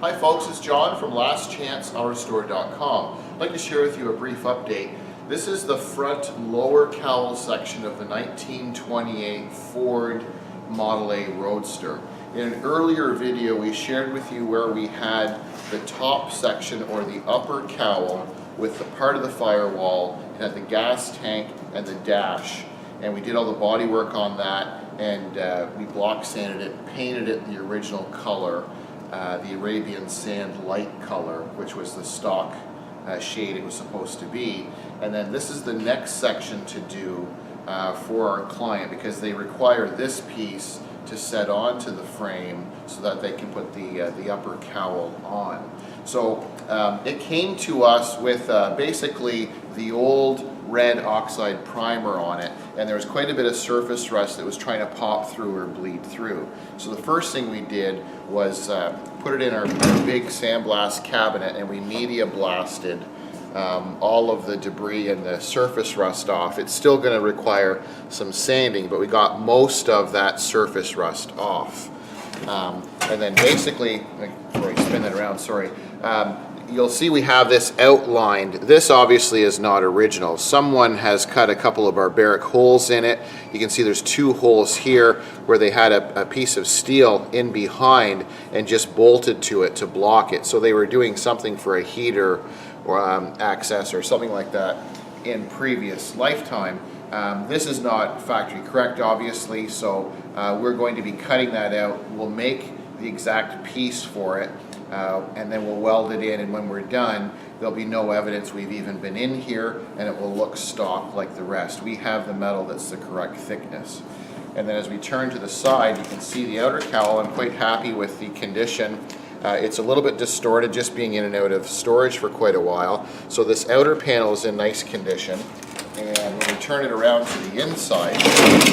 Hi folks, it's John from lastchanceautorestore.com. I'd like to share with you a brief update. This is the front lower cowl section of the 1928 Ford Model A Roadster. In an earlier video we shared with you where we had the top section or the upper cowl with the part of the firewall. It had the gas tank and the dash, and we did all the body work on that, and we block sanded it, painted it the original color, the Arabian sand light color, which was the stock shade it was supposed to be. And then this is the next section to do for our client, because they require this piece to set onto the frame so that they can put the upper cowl on. So it came to us with basically the old red oxide primer on it, and there was quite a bit of surface rust that was trying to pop through or bleed through. So the first thing we did was put it in our big sandblast cabinet, and we media blasted all of the debris and the surface rust off. It's still going to require some sanding, but we got most of that surface rust off. And then basically, before I spin that around, sorry, you'll see we have this outlined. This obviously is not original. Someone has cut a couple of barbaric holes in it. You can see there's two holes here where they had a piece of steel in behind and just bolted to it to block it. So they were doing something for a heater or access or something like that in previous lifetime. This is not factory correct, obviously, so we're going to be cutting that out. We'll make the exact piece for it, and then we'll weld it in, and when we're done there'll be no evidence we've even been in here, and it will look stock like the rest. We have the metal that's the correct thickness. And then as we turn to the side, you can see the outer cowl. I'm quite happy with the condition. It's a little bit distorted, just being in and out of storage for quite a while. So this outer panel is in nice condition. And when we turn it around to the inside,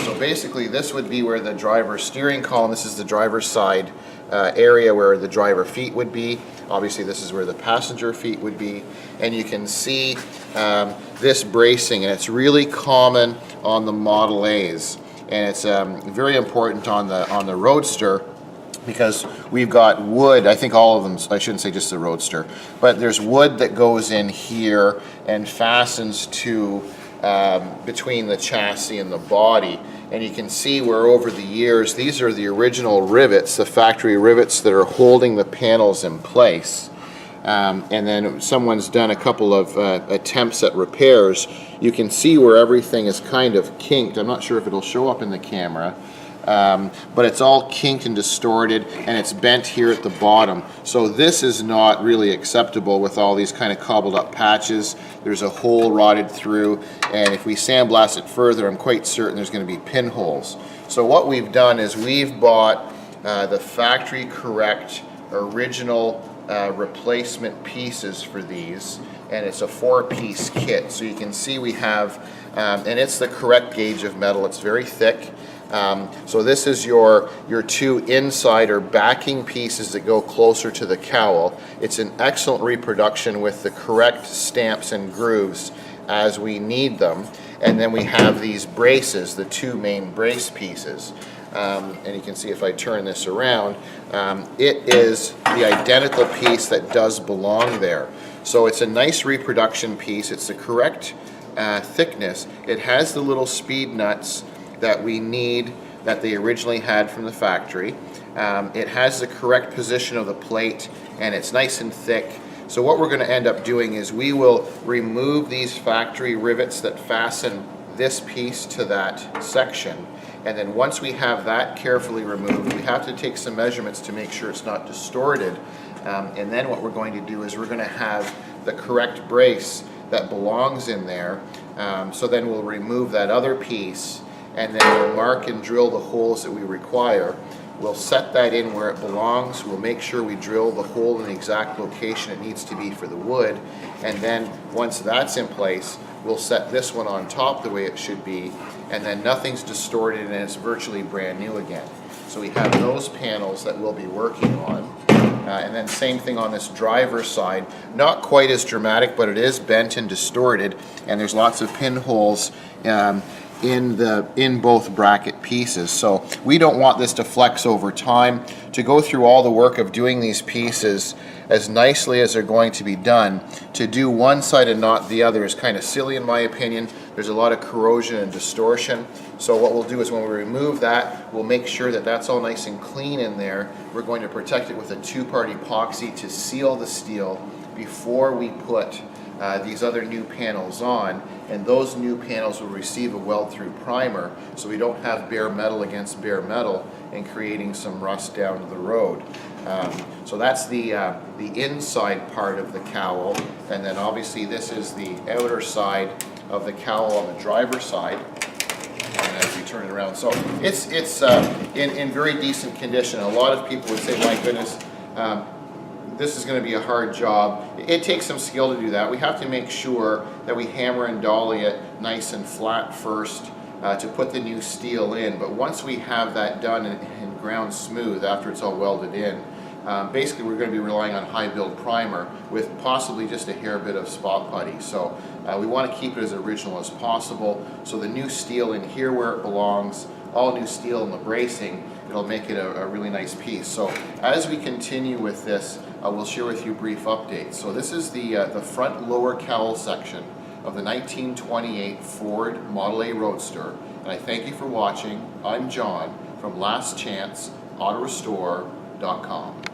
so basically this would be where the driver's steering column, this is the driver's side area where the driver feet would be. Obviously this is where the passenger feet would be. And you can see this bracing, and it's really common on the Model A's. And it's very important on the Roadster, because we've got wood. I think all of them, I shouldn't say just the Roadster, but there's wood that goes in here and fastens to between the chassis and the body. And you can see where over the years, these are the original rivets, the factory rivets that are holding the panels in place. And then someone's done a couple of attempts at repairs. You can see where everything is kind of kinked. I'm not sure if it'll show up in the camera. But it's all kinked and distorted, and it's bent here at the bottom. So this is not really acceptable with all these kind of cobbled up patches. There's a hole rotted through, and if we sandblast it further, I'm quite certain there's going to be pinholes. So what we've done is we've bought the factory correct original replacement pieces for these, and it's a 4-piece kit. So you can see we have, and it's the correct gauge of metal. It's very thick. So this is your two inside or backing pieces that go closer to the cowl. It's an excellent reproduction with the correct stamps and grooves as we need them. And then we have these braces, the two main brace pieces. And you can see if I turn this around, it is the identical piece that does belong there. So it's a nice reproduction piece. It's the correct thickness. It has the little speed nuts that we need, that they originally had from the factory. It has the correct position of the plate, and it's nice and thick. So what we're going to end up doing is we will remove these factory rivets that fasten this piece to that section, and then once we have that carefully removed, we have to take some measurements to make sure it's not distorted. And then what we're going to do is we're going to have the correct brace that belongs in there. So then we'll remove that other piece, and then we'll mark and drill the holes that we require. We'll set that in where it belongs. We'll make sure we drill the hole in the exact location it needs to be for the wood. And then once that's in place, we'll set this one on top the way it should be, and then nothing's distorted and it's virtually brand new again. So we have those panels that we'll be working on. And then same thing on this driver's side. Not quite as dramatic, but it is bent and distorted, and there's lots of pinholes in both bracket pieces. So we don't want this to flex over time. To go through all the work of doing these pieces as nicely as they're going to be done, to do one side and not the other is kind of silly in my opinion. There's a lot of corrosion and distortion. So what we'll do is when we remove that, we'll make sure that that's all nice and clean in there. We're going to protect it with a two-part epoxy to seal the steel before we put these other new panels on, and those new panels will receive a weld-through primer so we don't have bare metal against bare metal and creating some rust down the road. So that's the inside part of the cowl, and then obviously this is the outer side of the cowl on the driver's side. And as you turn it around, so it's in very decent condition. A lot of people would say, my goodness, this is going to be a hard job. It takes some skill to do that. We have to make sure that we hammer and dolly it nice and flat first to put the new steel in. But once we have that done and ground smooth after it's all welded in, basically we're going to be relying on high build primer with possibly just a hair bit of spot putty. So we want to keep it as original as possible. So the new steel in here where it belongs, all new steel in the bracing, it'll make it a really nice piece. So as we continue with this, we'll share with you brief updates. So this is the front lower cowl section of the 1928 Ford Model A Roadster. And I thank you for watching. I'm John from lastchanceautorestore.com.